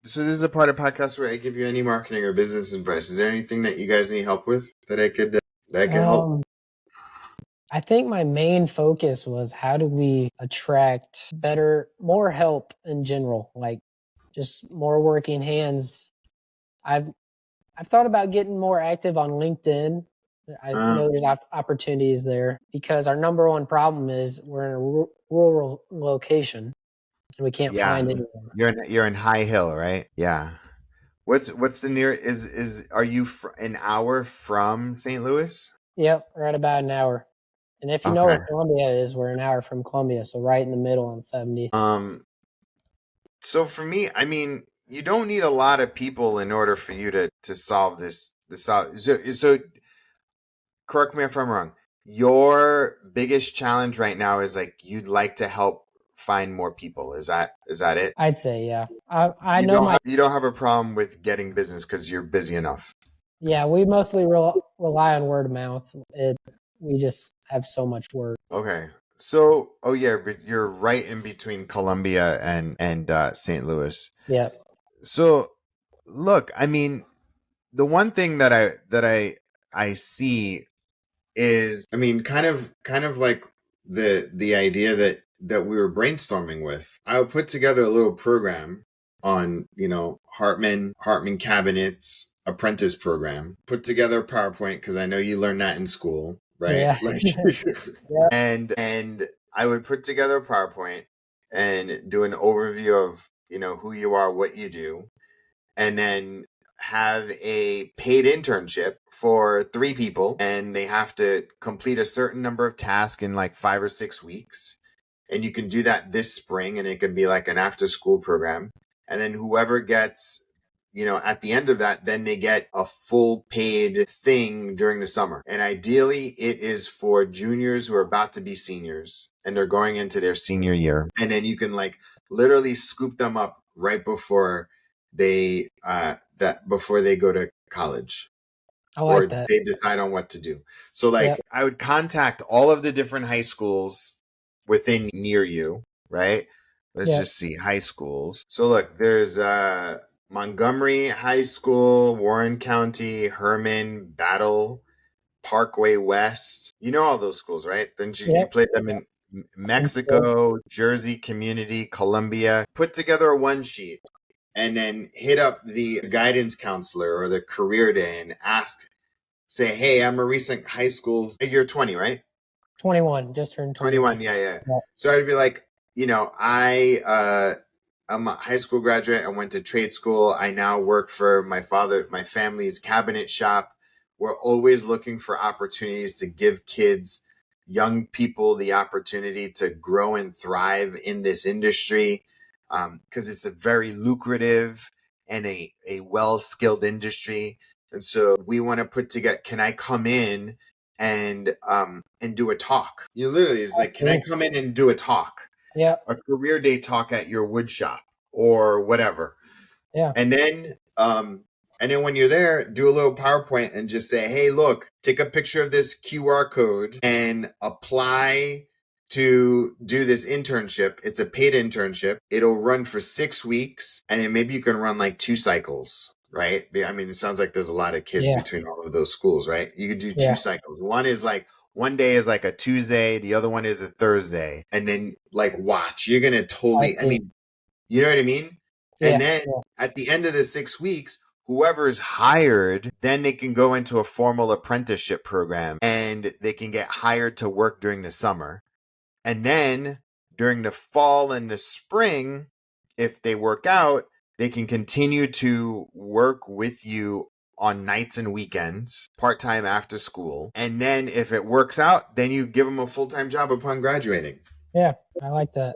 So this is a part of podcast where I give you any marketing or business advice. Is there anything that you guys need help with that I could help? I think my main focus was how do we attract more help in general, like just more working hands. I've thought about getting more active on LinkedIn. I know there's opportunities there because our number one problem is we're in a rural location and we can't find anyone. You're in High Hill, right? Yeah. What's the near is are you an hour from St. Louis? Yep, right about an hour. And if you know Okay. where Columbia is, we're an hour from Columbia, so right in the middle on 70. So for me, I mean, you don't need a lot of people in order for you to solve this. So correct me if I'm wrong. Your biggest challenge right now is like you'd like to help find more people. Is that it? I'd say, yeah. I know You don't have a problem with getting business because you're busy enough. Yeah, we mostly rely on word of mouth. We just have so much work. Okay. So, oh yeah, but you're right in between Columbia and St. Louis. Yeah. So, look, I mean, the one thing that I see is, I mean, kind of like the idea that we were brainstorming with. I would put together a little program on, Hartman Cabinets apprentice program. Put together a PowerPoint because I know you learned that in school, right? Yeah. Like, Yeah. and I would put together a PowerPoint and do an overview of, who you are, what you do, and then have a paid internship for 3 people, and they have to complete a certain number of tasks in like 5 or 6 weeks. And you can do that this spring, and it could be like an after school program. And then whoever gets, at the end of that, then they get a full paid thing during the summer. And ideally, it is for juniors who are about to be seniors and they're going into their senior year. And then you can like literally scoop them up right before they go to college, I like or that. they decide on what to do. So like, Yep. I would contact all of the different high schools within near you, right? Let's Yep. just see high schools. So look, there's Montgomery High School, Warren County, Herman, Battle, Parkway West. You know all those schools, right? Then you Yep. played them in Mexico, Jersey Community, Columbia. Put together a one sheet and then hit up the guidance counselor or the career day and say, hey, I'm a recent high school. You're 20, right? 21, just turned 21, 21. yeah. Yep. So I'd be like, I'm a high school graduate. I went to trade school. I now work for my family's cabinet shop. We're always looking for opportunities to give kids, young people, the opportunity to grow and thrive in this industry, because it's a very lucrative and a well-skilled industry. And so we want to put together, can I come in and do a talk? You literally, it's like, can I come in and do a talk? Yep. A career day talk at your wood shop or whatever. Yeah. And then when you're there, do a little PowerPoint and just say, hey, look, take a picture of this QR code and apply to do this internship. It's a paid internship. It'll run for 6 weeks, and then maybe you can run like 2 cycles, right? I mean, it sounds like there's a lot of kids between all of those schools, right? You could do 2 cycles. One day is like a Tuesday, the other one is a Thursday. And then like, watch, you're going to totally, I mean, you know what I mean? Yeah. And then at the end of the 6 weeks, whoever is hired, then they can go into a formal apprenticeship program and they can get hired to work during the summer. And then during the fall and the spring, if they work out, they can continue to work with you on nights and weekends, part-time after school. And then if it works out, then you give them a full-time job upon graduating. Yeah, I like that.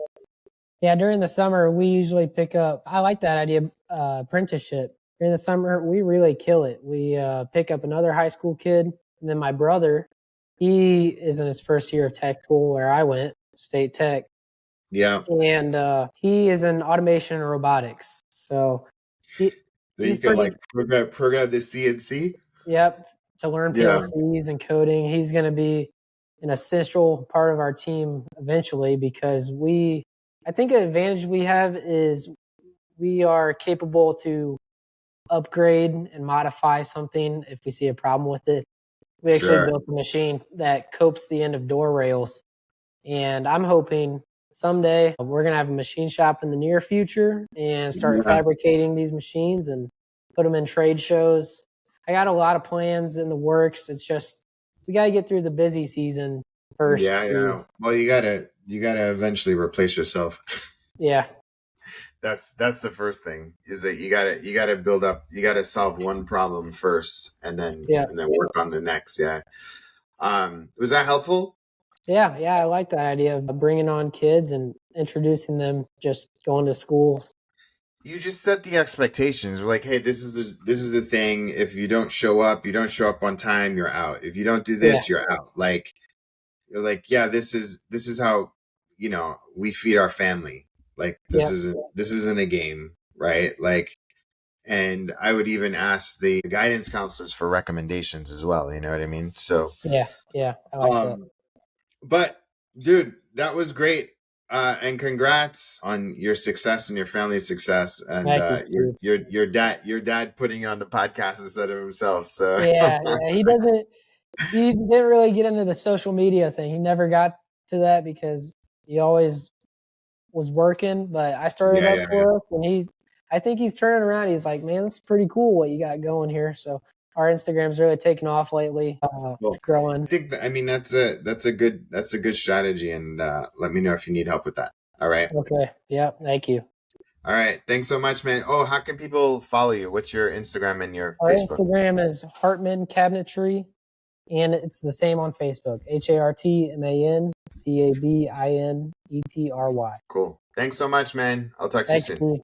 Yeah, during the summer, we usually pick up, I like that idea, apprenticeship. During the summer, we really kill it. We pick up another high school kid, and then my brother, he is in his first year of tech school where I went, State Tech. Yeah. And he is in automation and robotics. So he's got like program the CNC. Yep, to learn PLCs and coding. He's going to be an essential part of our team eventually because I think an advantage we have is we are capable to upgrade and modify something if we see a problem with it. We actually Sure. built a machine that copes the end of door rails. And I'm hoping someday we're going to have a machine shop in the near future and start Yeah. fabricating these machines and put them in trade shows. I got a lot of plans in the works. It's just we got to get through the busy season first. Yeah. Well, you gotta eventually replace yourself. Yeah. That's the first thing, is that you gotta build up, you gotta solve one problem first, and then Yeah. work on the next. Yeah. Was that helpful? Yeah. Yeah. I like that idea of bringing on kids and introducing them just going to schools. You just set the expectations. We're like, hey, this is the thing. If you don't show up on time, you're out. If you don't do Yeah. this, you're out. Like, you're like, yeah, this is how, we feed our family. Like, this Yeah. isn't this isn't a game, right? Like, and I would even ask the guidance counselors for recommendations as well. You know what I mean? So, Yeah. Yeah. I like that. but dude, that was great. And congrats on your success and your family's success, and Thank you, Steve. your dad putting on the podcast instead of himself. So Yeah. Yeah. He didn't really get into the social media thing. He never got to that because he always was working, but I started yeah, up yeah, yeah. for us and I think he's turning around. He's like, man, this is pretty cool what you got going here. So our Instagram's really taken off lately. It's Well, growing. I think I mean that's a good strategy, and let me know if you need help with that. All right. Okay. Yeah. Thank you. All right. Thanks so much, man. Oh, how can people follow you? What's your Instagram and your Our Facebook? Instagram is Hartman Cabinetry, and it's the same on Facebook. HartmanCabinetry. Cool. Thanks so much, man. I'll talk to you Thanks, soon. Steve.